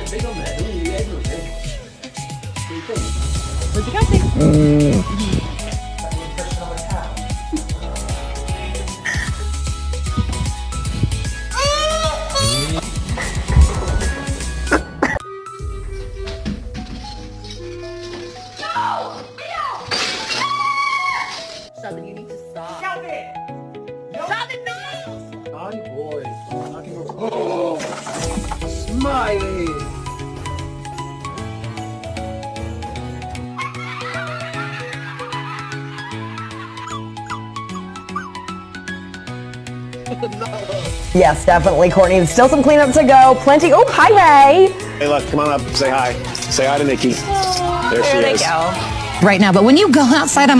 Where'd you go, Pig? Sheldon, you need to stop. Sheldon! Sheldon, no! Naughty boy. Oh, Smiley. Yes, definitely, Courtney. Still some cleanup to go. Plenty. Oh, hi, Ray. Hey, look, come on up. Say hi. Say hi to Nikki. There she There they is. go. Right now, but when you go outside, I'm